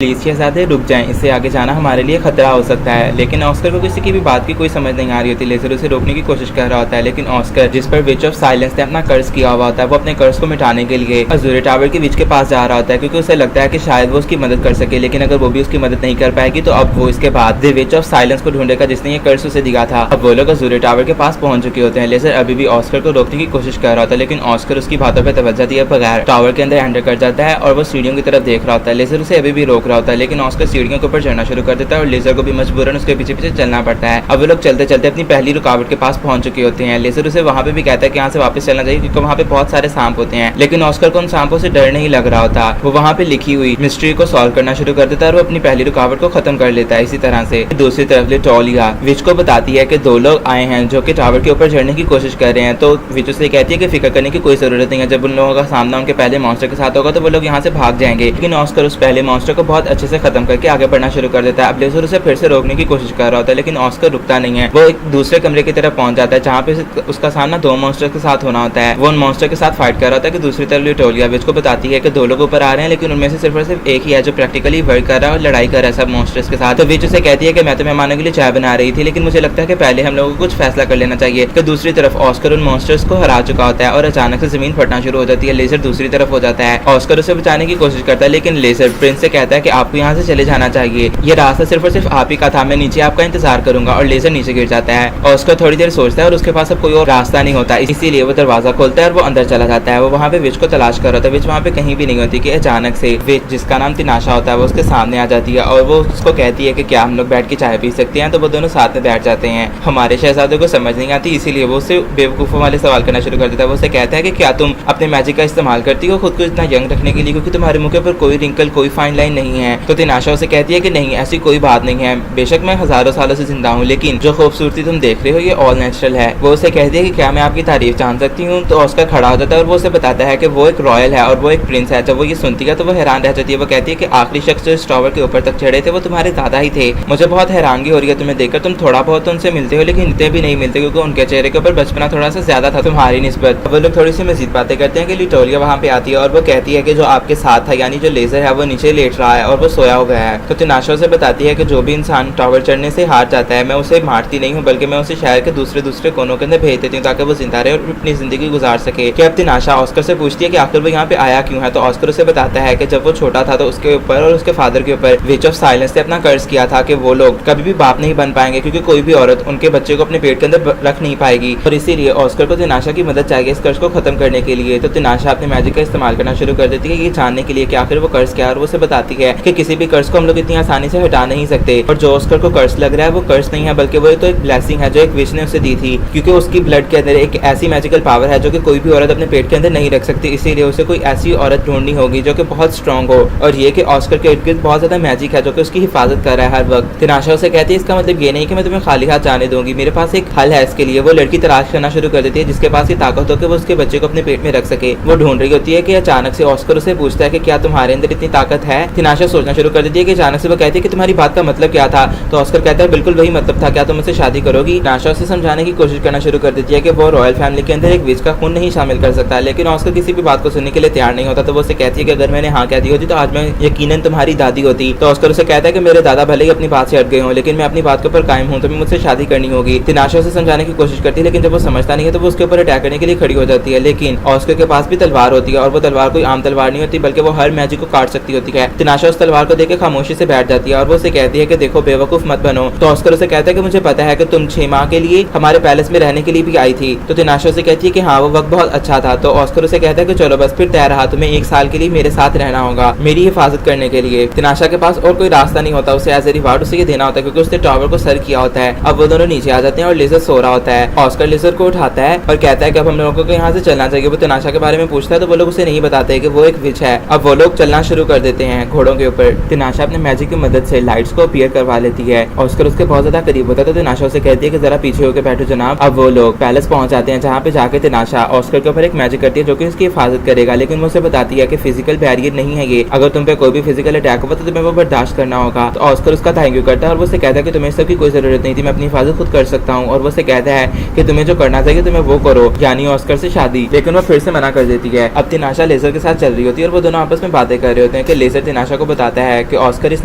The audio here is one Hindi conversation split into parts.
प्लीज शहजादे रुक जाएं, इससे आगे जाना हमारे लिए खतरा हो सकता है। लेकिन ऑस्कर को किसी की भी बात की कोई समझ नहीं आ रही होती। लेजर उसे रोकने की कोशिश कर रहा होता है, लेकिन ऑस्कर जिस पर विच ऑफ साइलेंस ने अपना कर्ज किया हुआ होता है, वो अपने कर्ज को मिटाने के लिए अजूरे टावर के विच के पास जा रहा होता है, क्योंकि उसे लगता है कि शायद वो उसकी मदद कर सके। लेकिन अगर वो भी उसकी मदद नहीं कर पाएगी तो अब वो इसके बाद द विच ऑफ साइलेंस को ढूंढेगा जिसने ये कर्ज उसे दिया था। अब वो लोग अजूरे टावर के पास पहुंच चुके होते हैं। लेजर अभी भी ऑस्कर को रोकने की कोशिश कर रहा होता है, लेकिन ऑस्कर उसकी बातों पर तवज्जो दिए बगैर टावर के अंदर एंटर कर जाता है और वो सीढ़ियों की तरफ देख रहा होता है। लेजर उसे अभी भी रोक रहा होता है, लेकिन ऑस्कर सीढ़ियों के ऊपर चढ़ना शुरू कर देता है और लेजर को भी मजबूरन उसके पीछे पीछे चलना पड़ता है। अब वो लोग चलते चलते अपनी पहली रुकावट के पास पहुंच चुके होते हैं। लेजर उसे वहां पे भी कहता है कि यहाँ से वापस चलना चाहिए, क्योंकि वहां पे बहुत सारे सांप होते हैं। लेकिन ऑस्कर को उन सांपों से डर नहीं लग रहा होता। वो वहां पे लिखी हुई मिस्ट्री को सॉल्व करना शुरू कर देता है और वो अपनी पहली रुकावट को खत्म कर लेता है। इसी तरह से दूसरी तरफ लिटोलिया विच को बताती है कि दो लोग आए हैं जो कि टावर के ऊपर चढ़ने की कोशिश कर रहे हैं। तो विच उसे कहती है कि फिक्र करने की कोई जरूरत नहीं है, जब उन लोगों का सामना उनके पहले मॉन्स्टर के साथ होगा तो वो लोग यहाँ से भाग जाएंगे। लेकिन ऑस्कर उस पहले मॉन्स्टर को बहुत अच्छे से खत्म करके आगे बढ़ना शुरू कर देता है। अब लेजर उसे फिर से रोकने की कोशिश कर रहा होता है, लेकिन ऑस्कर रुकता नहीं है। वो एक दूसरे कमरे की तरफ पहुंच जाता है जहाँ पे उसका सामना दो मॉन्स्टर के साथ होना होता है। वो उन मॉन्स्टर के साथ फाइट कर रहा होता है कि दूसरी तरफ लिटोलिया विच को बताती है कि दो लोग ऊपर आ रहे हैं, लेकिन उनमें से सिर्फ और सिर्फ एक ही है जो प्रैक्टिकली वर्क कर रहा है और लड़ाई कर रहा है सब मॉन्स्टर्स के साथ। तो विच उसे कहती है कि मैं तो मेहमानों के लिए चाय बना रही थी, लेकिन मुझे लगता है कि पहले हम लोगों को कुछ फैसला कर लेना चाहिए। कि दूसरी तरफ ऑस्कर उन मॉन्स्टर्स को हरा चुका होता है और अचानक से जमीन फटना शुरू हो जाती है। लेजर दूसरी तरफ हो जाता है। ऑस्कर उसे बचाने की कोशिश करता है, लेकिन लेजर प्रिंस से कहता है कि आपको यहाँ से चले जाना चाहिए, ये रास्ता सिर्फ और सिर्फ आप ही का था, मैं नीचे आपका इंतजार करूंगा। और लेजर नीचे गिर जाता है। ऑस्कर थोड़ी देर सोचता है और उसके पास अब कोई और रास्ता नहीं होता, इसीलिए वो दरवाजा खोलता है और वो अंदर चला जाता है। वो वहाँ पे विच को तलाश कर रहा था। विच वहाँ पे कहीं भी नहीं होती कि अचानक से विच जिसका नाम तिनाशा होता है वो उसके सामने आ जाती है और वो उसको कहती है कि क्या हम लोग बैठ के चाय पी सकते हैं। तो वो दोनों साथ में बैठ जाते हैं। हमारे शहजादे को समझ नहीं आती, इसीलिए वो उससे बेवकूफ़ों वाले सवाल करना शुरू कर देता है। वो उसे कहता है कि क्या तुम अपने मैजिक का इस्तेमाल करती हो खुद को इतना यंग रखने के लिए, क्योंकि तुम्हारे मुँह पर कोई रिंकल कोई फाइन लाइन नहीं है। तो तिनाशा उसे कहती है कि नहीं, ऐसी कोई बात नहीं है, बेशक मैं हजारों सालों से जिंदा हूँ, लेकिन जो खूबसूरती तुम देख रहे हो ये ऑल नेचुरल है। वो उसे कहती है कि क्या मैं आपकी तारीफ जान सकती हूँ। तो ऑस्कर खड़ा हो जाता है और वो उसे बताता है कि वो एक रॉयल है और वो एक प्रिंस है। जब वो ये सुनती है तो वो हैरान रह जाती है। वो कहती है कि आखिरी शख्स जो इस टावर के ऊपर तक चढ़े थे वो तुम्हारे दादा ही थे। मुझे बहुत हैरानगी हो रही है तुम्हें देखकर, तुम थोड़ा बहुत तो उनसे मिलते हो लेकिन इतने भी नहीं मिलते, क्योंकि उनके चेहरे के ऊपर बचपना थोड़ा सा ज्यादा था तुम्हारी निस्बत। वो लोग थोड़ी सी मजीद बातें करते हैं कि लिटोलिया वहाँ पे आती है और वो कहती है कि जो आपके साथ है यानी जो लेजर है वो नीचे लेट रहा है और वो सोया हो गया है। तो तिनाशा से बताती है कि जो भी इंसान टावर चढ़ने से हार जाता है मैं उसे मारती नहीं हूँ, बल्कि मैं उसे शहर के दूसरे कोनों के अंदर भेज देती हूँ ताकि वो जिंदा रहे और अपनी जिंदगी गुजार सके। कि अब तिनाशा ऑस्कर से पूछती है कि आखिर वो यहाँ पे आया क्यों है। तो ऑस्कर उसे बताता है कि जब वो छोटा था तो उसके ऊपर और उसके फादर के ऊपर विच ऑफ साइलेंस ने अपना कर्ज किया था कि वो लोग कभी भी बाप नहीं बन पाएंगे, क्योंकि कोई भी औरत उनके बच्चे को अपने पेट के अंदर रख नहीं पाएगी। और इसीलिए ऑस्कर को तिनाशा की मदद चाहिए इस कर्ज को खत्म करने के लिए। तो तिनाशा अपने मैजिक का इस्तेमाल करना शुरू कर देती है ये जानने के लिए कि आखिर वो कर्ज क्या है। और वो उसे बताती है कि किसी भी कर्ज को हम लोग इतनी आसानी से हटा नहीं सकते, और जो ऑस्कर को कर्ज लग रहा है वो कर्ज नहीं है, बल्कि वो तो एक ब्लेसिंग है जो एक विश ने उसे दी थी, क्योंकि उसकी ब्लड के अंदर एक ऐसी मैजिकल पावर है जो कि कोई भी औरत अपने पेट के अंदर नहीं रख सकती। इसीलिए उसे कोई ऐसी औरत ढूंढनी होगी जो कि बहुत स्ट्रांग हो, और ये कि ऑस्कर के इर्द-गिर्द बहुत ज्यादा मैजिक है जो कि उसकी हिफाजत कर रहा है हर वक्त। तिनाशा उसे कहती है इसका मतलब ये नहीं कि मैं तुम्हें खाली हाथ जाने दूंगी, मेरे पास एक हल है इसके लिए। वो लड़की तलाश करना शुरू कर देती है जिसके पास ये ताकत हो कि वो उसके बच्चे को अपने पेट में रख सके। वो ढूंढ रही होती है कि अचानक से ऑस्कर उसे पूछता है कि क्या तुम्हारे अंदर इतनी ताकत है। तिनाशा सोचना शुरू कर देती है कि अचानक से वो कहती है कि तुम्हारी बात का मतलब क्या था। तो ऑस्कर कहता है बिल्कुल वही मतलब था, क्या तुम मुझसे शादी करोगी। तिनाशा उसे समझाने की कोशिश करना शुरू कर देती है कि वो रॉयल फैमिली के अंदर एक विच का खून नहीं शामिल कर सकता, लेकिन ऑस्कर किसी भी बात को सुनने के लिए तैयार नहीं होता। तो वो उसे कहती है कि अगर मैंने हाँ कह दी होती तो आज मैं यकीनन तुम्हारी दादी होती। तो ऑस्कर उसे कहता है कि मेरे दादा भले ही अपनी बात से हट गए हों, लेकिन मैं अपनी बात के ऊपर कायम हूँ, तुम्हें मुझसे शादी करनी होगी। तिनाशा उसे समझाने की कोशिश करती है, लेकिन जब वो समझता नहीं है तो वो उसके ऊपर अटैक करने के लिए खड़ी हो जाती है। लेकिन ऑस्कर के पास भी तलवार होती है और वो तलवार कोई आम तलवार नहीं होती, बल्कि वो हर मैजिक को काट सकती होती है। तिनाशा उस तलवार को देख खामोशी से बैठ जाती है और वो उसे कहती है कि देखो बेवकूफ मत बनो। तो ऑस्कर उसे कहता है कि मुझे पता है कि तुम 6 माह के लिए हमारे पैलेस में रहने के लिए भी आई थी। तो तिनाशा उसे कहती है कि हाँ वो वक्त बहुत अच्छा था। तो ऑस्कर उसे कहता है कि चलो बस फिर तय रहा, तुम्हें 1 साल के लिए मेरे साथ रहना होगा मेरी हिफाजत करने के लिए। तिनाशा के पास और कोई रास्ता नहीं होता, उसे एज ए रिवार्ड उसे ये देना होता है, क्योंकि उसने टावर को सर किया होता है। अब वो दोनों नीचे आ जाते हैं और लेजर सो रहा होता है। ऑस्कर लेजर को उठाता है और कहता है कि अब हम लोगों को यहाँ से चलना चाहिए। वो तिनाशा के बारे में पूछता है तो वो लोग उसे नहीं बताते कि वो एक विच है। अब वो लोग चलना शुरू कर देते हैं घोड़ों के ऊपर। तिनाशा अपने मैजिक की मदद से लाइट्स को अपीयर करवा लेती है। ऑस्कर उसके बहुत ज्यादा करीब होता है तो तिनाशा उसे कहती है कि जरा पीछे होकर बैठो जनाब। अब वो लोग पैलेस पहुंच जाते हैं, जहाँ पे जाके तिनाशा ऑस्कर के ऊपर एक मैजिक करती है जो कि उसकी हिफाजत करेगा, लेकिन वो उसे बताती है कि फिजिकल बैरियर नहीं है ये, अगर तुम पे कोई भी फिजिकल अटैक होगा तो तुम्हें वो बर्दाश्त करना होगा। तो ऑस्कर उसका थैंक यू करता है और वो उसे कहता है कि तुम्हें सबकी कोई जरूरत नहीं थी, मैं अपनी हिफाजत खुद कर सकता हूँ। और वो उसे कहता है कि तुम्हें जो करना चाहिए तुम्हें वो करो, यानी ऑस्कर से शादी। लेकिन वो फिर से मना कर देती है। अब तिनाशा लेजर के साथ चल रही होती है और वो दोनों आपस में बातें कर रहे होते हैं कि लेजर तिनाशा को को बताता है कि ऑस्कर इस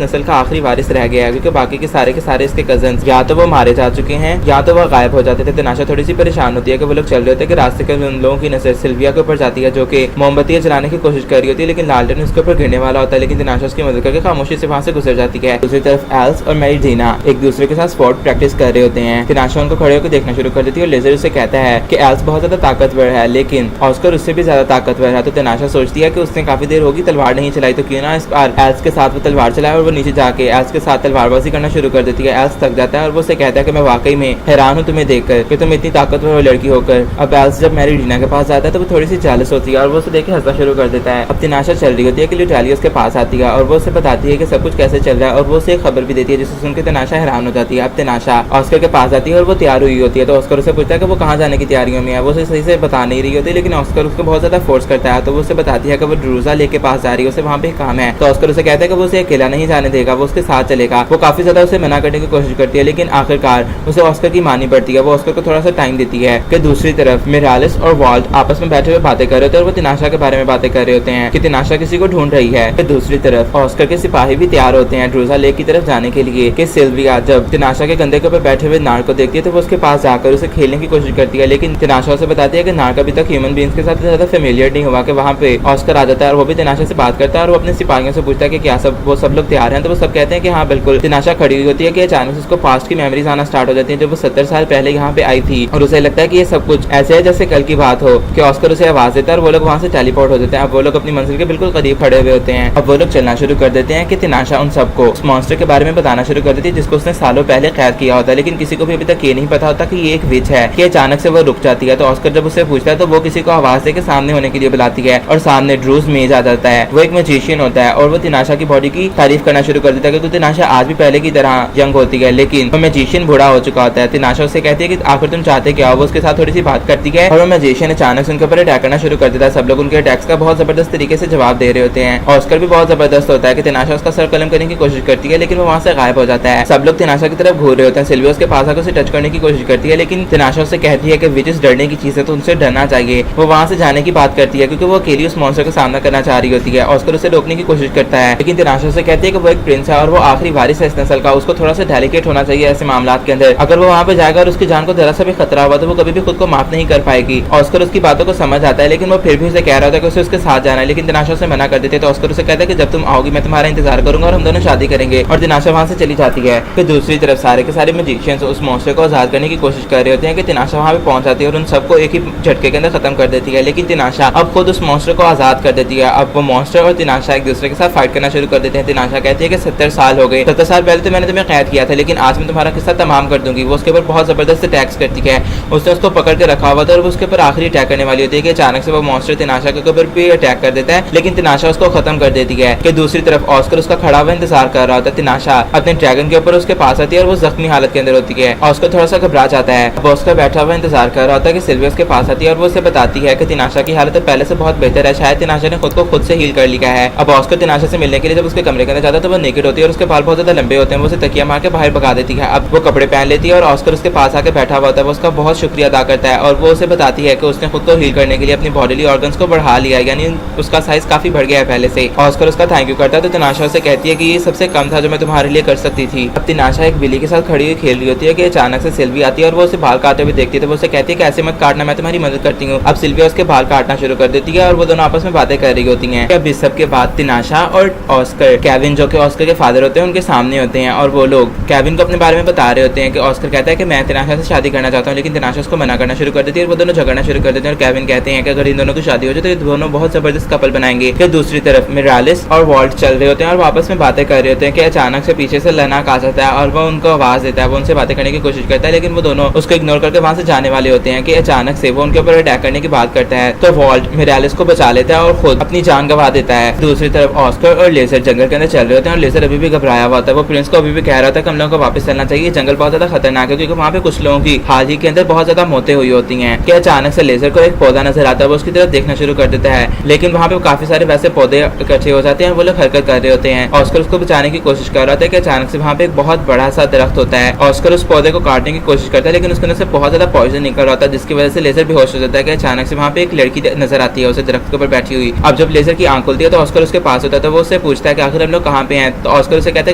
नस्ल का आखिरी वारिस रह गया है, क्योंकि बाकी के सारे इसके कजन या तो वो मारे जा चुके हैं या तो वो गायब हो जाते थे। तिनाशा थोड़ी सी परेशान होती है कि वो लोग चल रहे होते हैं कि रास्ते के उन लोगों की नजर सिल्विया के ऊपर जाती है, जो कि मोमबत्तियां जलाने की कोशिश कर रही होती है, लेकिन लालटेन उसके ऊपर गिरने वाला होता है, लेकिन तिनाशा उसकी मदद करके खामोशी से वहां से गुजर जाती है। दूसरी तरफ एल्स और मैरी डीना एक दूसरे के साथ स्पोर्ट प्रैक्टिस कर रहे होते हैं। तिनाशा उनको खड़े होकर देखना शुरू कर देती है और लेजर उसे कहता है कि एल्स बहुत ज्यादा ताकतवर है, लेकिन ऑस्कर उससे भी ज्यादा ताकतवर है। तो तिनाशा सोचती है कि उसने काफी देर होगी तलवार नहीं चलाई, तो क्यों ना इस बार एल्स के साथ वो तलवार चलाए, और वो नीचे जाके एल्स के साथ तलवारबाजी करना शुरू कर देती है। एल्स थक जाता है और वो उसे कहता है कि मैं वाकई में हैरान हूँ तुम्हें देखकर कि तुम इतनी ताकतवर लड़की होकर। अब एल्स जब मैरी डीना के पास आता है तो वो थोड़ी सी जेलस होती है और वो उसे देख के हंसना शुरू कर देता है। अब तिनाशा चल रही होती है कि ल्यूटेलिया उसके पास आती है और वो उसे बताती है कि सब कुछ कैसे चल रहा है, और वो उसे एक खबर भी देती है जिसे सुनकर तिनाशा हैरान हो जाती है। अब तिनाशा ऑस्कर के पास आती है और वो तैयार हुई होती है, तो ऑस्कर उसे पूछता है कि वो कहाँ जाने की तैयारियों में है। वो उसे सही से बता नहीं रही होती, लेकिन ऑस्कर उसको बहुत ज्यादा फोर्स करता है, तो वो उसे बताती है कि वो ड्रूजा लेके पास जा रही है, उसे वहाँ पे काम है। तो ऑस्कर उसे कहता है कि वो उसे अकेला नहीं जाने देगा, वो उसके साथ चलेगा। वो काफी ज्यादा उसे मना करने की कोशिश करती है, लेकिन आखिरकार उसे ऑस्कर की माननी पड़ती है। वो ऑस्कर को थोड़ा सा टाइम देती है कि दूसरी तरफ मिरालिस और वॉल्ट आपस में बैठे हुए बातें कर रहे होते हैं और वो तिनाशा के बारे में बातें कर रहे होते हैं कि तिनाशा किसी को ढूंढ रही है। फिर दूसरी तरफ ऑस्कर के सिपाही भी तैयार होते हैं ड्रूजा लेक की तरफ जाने के लिए कि सिल्विया जब तिनाशा के कंधे के ऊपर बैठे हुए नार को देखती है तो वो उसके पास जाकर उसे खेलने की कोशिश करती है, लेकिन तिनाशा उसे बताती है कि नार अभी तक ह्यूमन बींग्स के साथ ज्यादा फेमिलियर नहीं हुआ कि वहाँ पे ऑस्कर आ जाता है और वो भी तिनाशा से बात करता है और वो अपने सिपाहियों से पूछता है कि क्या वो सब लोग तैयार हैं, तो वो सब कहते हैं कि हाँ बिल्कुल। तिनाशा खड़ी हुई होती है कि अचानक से उसको पास्ट की मेमोरीज आना स्टार्ट हो जाती है जब वो 70 साल पहले यहाँ पे आई थी, और उसे लगता है कि ये सब कुछ ऐसे है जैसे कल की बात हो कि ऑस्कर उसे आवाज देता है और वो लोग वहाँ से टेलीपोर्ट हो जाते हैं। अब वो लोग अपनी मंजिल के बिल्कुल करीब खड़े हुए होते हैं। अब वो लोग चलना शुरू कर देते हैं कि तिनाशा उन सबको उस मॉन्स्टर के बारे में बताना शुरू कर देती है जिसको उसने सालों पहले कैद किया होता है, लेकिन किसी को भी अभी तक ये नहीं पता होता कि ये एक विच है कि अचानक से वो रुक जाती है। तो ऑस्कर जब उससे पूछता है तो वो किसी को आवाज देकर सामने होने के लिए बुलाती है और सामने ड्रूज मेज आ जाता है। वो एक मैजिशियन होता है और वो तिनाशा की बॉडी की तारीफ करना शुरू कर देता है क्योंकि तिनाशा आज भी पहले की तरह यंग होती है, लेकिन वो मैजिशियन बूढ़ा हो चुका होता है। तिनाशा उससे कहती है कि आखिर तुम चाहते क्या हो। वो उसके साथ थोड़ी सी बात करती है और वो मैजिशियन अचानक से उनके ऊपर अटैक करना शुरू कर देता है। सब लोग उनके अटैक्स का बहुत जबरदस्त तरीके से जवाब दे रहे होते हैं। ऑस्कर भी बहुत जबरदस्त होता है कि तिनाशा उसका सर कलम करने की कोशिश करती है, लेकिन वो वहाँ से गायब हो जाता है। सब लोग तिनाशा की तरफ घूर रहे होते हैं। सिल्विया उसके पास आकर उसे टच करने की कोशिश करती है, लेकिन तिनाशा उससे कहती है कि विचेस डरने की चीज है तो उनसे डरना चाहिए। वो वहाँ से जाने की बात करती है क्योंकि वो अकेली उस मॉन्स्टर का सामना करना चाह रही होती है। ऑस्कर उसे रोकने की कोशिश करता है, लेकिन तिनाशा से कहती है कि वो एक प्रिंस है और वो आखिरी वारिस है इस नस्ल का, उसको थोड़ा सा डेलिकेट होना चाहिए ऐसे मामला के अंदर। अगर वो वहाँ पे जाएगा और उसकी जान को जरा सा भी खतरा हुआ तो वो कभी भी खुद को माफ नहीं कर पाएगी। ऑस्कर उसकी बातों को समझ आता है, लेकिन वो फिर भी उसे कह रहा होता है कि उसे उसके साथ जाना है, लेकिन तिनाशा उसे मना कर देते हैं। तो ऑस्कर उसे कहता है कि जब तुम आओगी मैं तुम्हारा इंतजार करूंगा और हम दोनों शादी करेंगे, और तिनाशा वहाँ से चली जाती है। फिर दूसरी तरफ सारे के सारे मैजिशियंस उस मॉन्स्टर को आजाद करने की कोशिश कर रहे होते हैं कि तिनाशा वहाँ पे पहुंच जाती है और उन सबको एक ही झटके के अंदर खत्म कर देती है, लेकिन तिनाशा अब खुद उस मॉन्स्टर को आजाद कर देती है। अब वो मॉन्स्टर और तिनाशा एक दूसरे के साथ फाइट करना शुरू कर देते हैं। तिनाशा कहती है कि 70 साल हो गए, 70 साल पहले तो मैंने तुम्हें कैद किया था, लेकिन आज मैं तुम्हारा किस्सा तमाम कर दूंगी। वो उसके ऊपर बहुत जबरदस्त अटैक्स करती है। उसने उसको पकड़ के रखा हुआ था और वो उसके ऊपर आखिरी अटैक करने वाली होती है कि अचानक से वो मॉन्स्टर तिनाशा के ऊपर भी अटैक कर देता है, लेकिन तिनाशा उसको खत्म कर देती है। कि दूसरी तरफ ऑस्कर उसका खड़ा हुआ इंतजार कर रहा होता है। तिनाशा अपने ड्रैगन के ऊपर उसके पास आती है और वो जख्मी हालत के अंदर होती है। ऑस्कर थोड़ा सा घबरा जाता है। अब ऑस्कर बैठा हुआ इंतजार कर रहा होता है कि सिल्विया उसके पास आती है और वो उसे बताती है कि तिनाशा की हालत पहले से बहुत बेहतर है, शायद तिनाशा ने खुद को खुद से हील कर लिया है। अब ऑस्कर तिनाशा से मिलने के लिए जब उसके कमरे के अंदर जाता है तो वो नेकेड होती है और उसके बाल बहुत ज्यादा लंबे होते हैं। वो उसे तकिया मार के बाहर भगा देती है। अब वो कपड़े पहन लेती है और ऑस्कर उसके पास आके बैठा हुआ होता है। वो उसका बहुत शुक्रिया अदा करता है और वो उसे बताती है कि उसने खुद को हील करने के लिए अपनी बॉडीली ऑर्गन्स को बढ़ा लिया, यानी उसका साइज काफी बढ़ गया है पहले से। ऑस्कर उसका थैंक यू करता है तो तिनाशा उसे कहती है कि ये सबसे कम था जो मैं तुम्हारे लिए कर सकती थी। अब तिनाशा एक बिल्ली के साथ खड़ी हुई खेल रही होती है कि अचानक से सिल्विया आती है और वो उसे बाल काटते हुए देखती है, तो वो उसे कहती है कि ऐसे मत काटना, मैं तुम्हारी मदद करती हूँ। अब सिल्विया उसके बाल काटना शुरू कर देती है और वो दोनों आपस में बातें कर रही होती हैं। अब इस सब के बाद तिनाशा और ऑस्कर केविन, जो कि ऑस्कर के फादर होते हैं, उनके सामने होते हैं और वो लोग केविन को अपने बारे में बता रहे होते हैं कि ऑस्कर कहता है कि मैं तिनाशा से शादी करना चाहता हूँ, लेकिन तिनाशा उसको मना करना शुरू कर देती है और वो दोनों झगड़ना शुरू कर देते हैं। और केविन कहते हैं कि अगर इन दोनों की शादी हो जाए तो ये दोनों बहुत जबरदस्त कपल बनाएंगे। फिर दूसरी तरफ मिरालिस और वॉल्ट चल रहे होते हैं और वो आपस में बातें कर रहे होते हैं कि अचानक से पीछे से लनाक आ जाता है और वो उनको आवाज देता है। वो उनसे बातें करने की कोशिश करता है, लेकिन वो दोनों उसको इग्नोर करके वहां से जाने वाले होते हैं कि अचानक से वो उनके ऊपर अटैक करने की बात करता है। तो वॉल्ट मिरालिस को बचा लेता है और खुद अपनी जान गंवा देता है। दूसरी तरफ ऑस्कर और लेजर जंगल के अंदर चल रहे होते हैं और लेजर अभी भी घबराया हुआ था। वो प्रिंस को अभी भी कह रहा था कि हम लोगों को वापस चलना चाहिए, जंगल बहुत ज्यादा खतरनाक है, क्योंकि वहाँ पे कुछ लोगों की हाल ही के अंदर बहुत ज्यादा मौतें हुई होती हैं। कि अचानक से लेजर को एक पौधा नजर आता है, वो उसकी तरफ देखना शुरू कर देता है, लेकिन वहाँ पे काफी सारे वैसे पौधे इकट्ठे हो जाते हैं, वो लोग हरकत कर रहे होते हैं। ऑस्कर उसको बचाने की कोशिश कर रहा था कि अचानक से वहाँ पे एक बहुत बड़ा सा दरख्त होता है। ऑस्कर उस पौधे को काटने की कोशिश करता है, लेकिन उसके अंदर से बहुत ज्यादा पॉइजन निकल रहा था, जिसकी वजह से लेजर बेहोश हो जाता है। कि अचानक से वहाँ पे एक लड़की नजर आती है उसे दरख्त के ऊपर बैठी हुई। अब जब लेजर की आंख खुलती है तो ऑस्कर उसके पास होता है, तो वो उससे पूछता है कि आखिर हम लोग कहाँ पे हैं। तो ऑस्कर उसे कहता है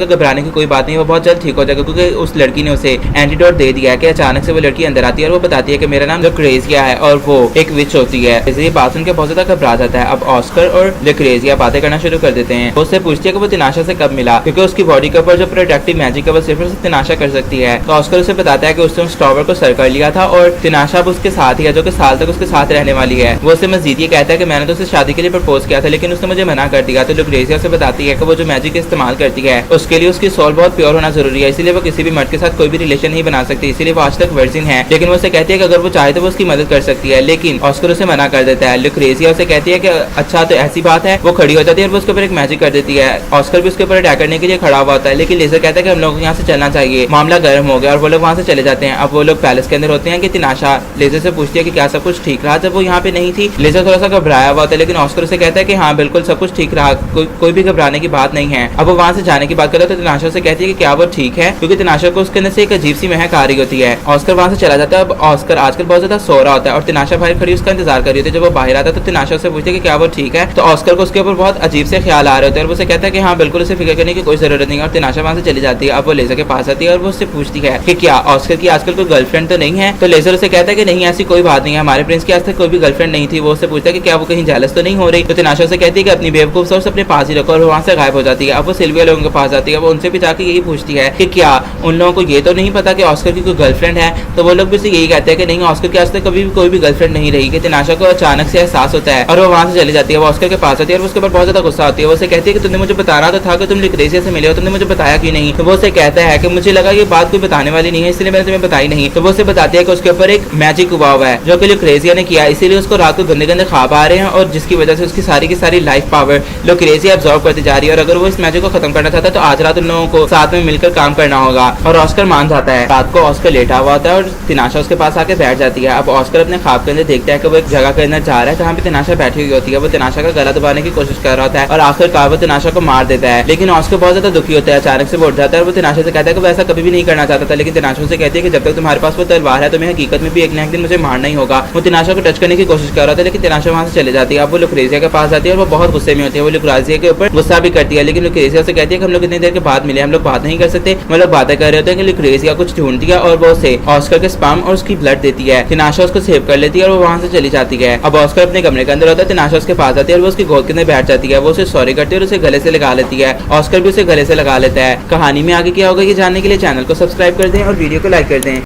कि घबराने की कोई बात नहीं, वो बहुत जल्द ठीक हो जाएगा, क्योंकि उस लड़की ने उसे एंटीडोट दे दिया है। कि अचानक से वो लड़की अंदर आती है और वो बताती है कि मेरा नाम लुक्रेजिया है और वो एक विच होती है। इसलिए बात सुन के बहुत ज्यादा घबरा जाता है। अब ऑस्कर और लुक्रेजिया बातें करना शुरू कर देते हैं। वो उससे पूछती है कि वो तिनाशा से कब मिला, क्योंकि उसकी बॉडी के ऊपर जो प्रोटेक्टिव मैजिक है वो सिर्फ तिनाशा कर सकती है। तो ऑस्कर उसे बताता है कि उसने उस टॉवर को सर कर लिया था और तिनाशा अब उसके साथ ही है, जो कि साल तक उसके साथ रहने वाली है। वो उसे मजीद ये कहता है कि मैंने तो उसे शादी के लिए प्रपोज किया था, लेकिन उसने मुझे मना कर दिया। तो लुक्रेजिया उसे बताती है कि वो जो मैजिक इस्तेमाल करती है उसके लिए उसकी सोल बहुत प्योर होना जरूरी है, इसीलिए वो किसी भी मर्द के साथ कोई भी रिलेशन नहीं बना सकती, इसीलिए वो आज तक वर्जिन है। लेकिन वो उसे कहती है कि अगर वो चाहे तो वो उसकी मदद कर सकती है, लेकिन ऑस्कर उसे मना कर देता है। लुक्रेजिया उसे कहती है कि अच्छा तो ऐसी बात है। वो खड़ी हो जाती है और वो उसके ऊपर एक मैजिक कर देती है। ऑस्कर भी उसके ऊपर अटैक करने के लिए खड़ा हुआ होता है, लेकिन लेजर कहता है कि हम लोग यहाँ से चलना चाहिए, मामला गर्म हो गया, और वो लोग वहाँ से चले जाते हैं। अब वो लोग पैलेस के अंदर होते हैं कि तिनाशा लेजर से पूछती है कि क्या सब कुछ ठीक रहा जब वो यहाँ पे नहीं थी। लेजर थोड़ा सा घबराया हुआ होता है, लेकिन ऑस्कर उसे कहता है कि हाँ बिल्कुल सब कुछ ठीक रहा, कोई भी घबराने की बात नहीं है। अब वो वहाँ से जाने की बात कर रहे तो तिनाशा से कहती है कि क्या वो ठीक है, क्योंकि तिनाशा को उसके अंदर से एक अजीब सी महक आ रही होती है। ऑस्कर वहाँ से चला जाता है। अब ऑस्कर आजकल बहुत ज्यादा सो रहा होता है और तिनाशा बाहर खड़ी उसका इंतजार कर रही होती है। जब वो बाहर आता है तो तिनाशा से पूछती है कि क्या वो ठीक है। तो ऑस्कर को उसके ऊपर बहुत अजीब से ख्याल आ रहे होते हैं और वो उसे कहता है कि हाँ बिल्कुल उसे फिक्र करने की कोई जरूरत नहीं है, और तिनाशा वहाँ से चली जाती है। अब वो लेजर के पास आती है और वो उससे पूछती है कि क्या ऑस्कर की आजकल कोई गर्लफ्रेंड तो नहीं है। तो लेजर उसे कहता है कि नहीं ऐसी कोई बात नहीं है, हमारे प्रिंस की आज तक कोई भी गर्लफ्रेंड नहीं थी। वो उससे पूछता है कि क्या वो कहीं जेलस तो नहीं हो रही। तो तिनाशा से कहती है कि अपनी बेवकूफ सोच अपने पास ही रखो, और वहाँ से गायब हो जाती है। अब वो सिल्विया लोगों के पास आती है। वो उनसे भी जाकर यही पूछती है कि क्या उन लोगों को ये तो नहीं पता कि ऑस्कर की कोई गर्लफ्रेंड है। तो वो लोग भी उसे यही कहते हैं कि नहीं ऑस्कर की आज तक कभी भी कोई भी गर्लफ्रेंड नहीं रही। कि तिनाशा को अचानक से एहसास होता है और वो वहाँ से चली जाती है। वो ऑस्कर के पास आती है और उसके ऊपर बहुत ज्यादा गुस्सा होती है। वो उसे कहती है कि तुमने मुझे बताना तो था कि तुम लुक्रेजिया से मिले हो, तुमने मुझे बताया क्यों नहीं। तो वो उसे कहता है कि मुझे लगा ये बात कोई बताने वाली नहीं है, इसलिए मैंने तुम्हें बताई नहीं। तो वो उसे बताती है कि उसके ऊपर एक मैजिक हुआ हुआ है जो कि लुक्रेजिया ने किया, इसीलिए उसको रात को गंदे गंदे ख्वाब आ रहे हैं और जिसकी वजह से उसकी सारी की सारी लाइफ पावर लुक्रेजिया अब्सॉर्ब करती जा रही है। और अगर वो इस मैजिक को खत्म करना चाहता है तो आज रात उन लोगों को साथ में मिलकर काम करना होगा। और ऑस्कर मान जाता है। रात को ऑस्कर लेटा हुआ होता है और तिनाशा उसके पास आके बैठ जाती है। अब ऑस्कर अपने ख्वाब के अंदर देखता है कि वो एक जगह के अंदर जा रहा है जहाँ पे तिनाशा बैठी हुई होती है। वो तिनाशा का गला दबाने की कोशिश कर रहा होता है और आखिरकार वो तिनाशा को मार देता है। लेकिन ऑस्कर बहुत ज्यादा दुखी होता है। अचानक से वो उठ जाता है और वो तिनाशा से कहता है कि वो ऐसा कभी भी नहीं करना चाहता था, लेकिन तिनाशा से कहती है कि जब तक तुम्हारे पास वो तलवार है तुम्हें हकीकत में भी एक न एक दिन मुझे मारना ही होगा। वो तिनाशा को टच करने की कोशिश कर रहा था, लेकिन तिनाशा वहाँ से चले जाती है। अब वो लुक्रेजिया के पास आती है और वो बहुत गुस्से में होती है। वो लुक्रेजिया के ऊपर गुस्सा भी करती है, लेकिन लुक्रेजिया से कहती है कि हम लोग इतनी देर के बाद मिले, हम लोग बात नहीं कर सकते। हम लोग बातें कर रहे होते हैं कि लुक्रेजिया कुछ ढूंढती है और वो उसे ऑस्कर के स्पर्म और उसकी ब्लड देती है। तिनाशा उसको सेव कर लेती है और वो वहाँ से चली जाती है। अब ऑस्कर अपने कमरे के अंदर होता है, तिनाशा उसके पास आती है और वो उसकी गोद के अंदर बैठ जाती है। वो उसे सॉरी करती है और उसे गले से लगा लेती है। ऑस्कर भी उसे गले से लगा लेता है। कहानी में आगे क्या होगा ये जानने के लिए चैनल को सब्सक्राइब कर दें और वीडियो को लाइक कर दें।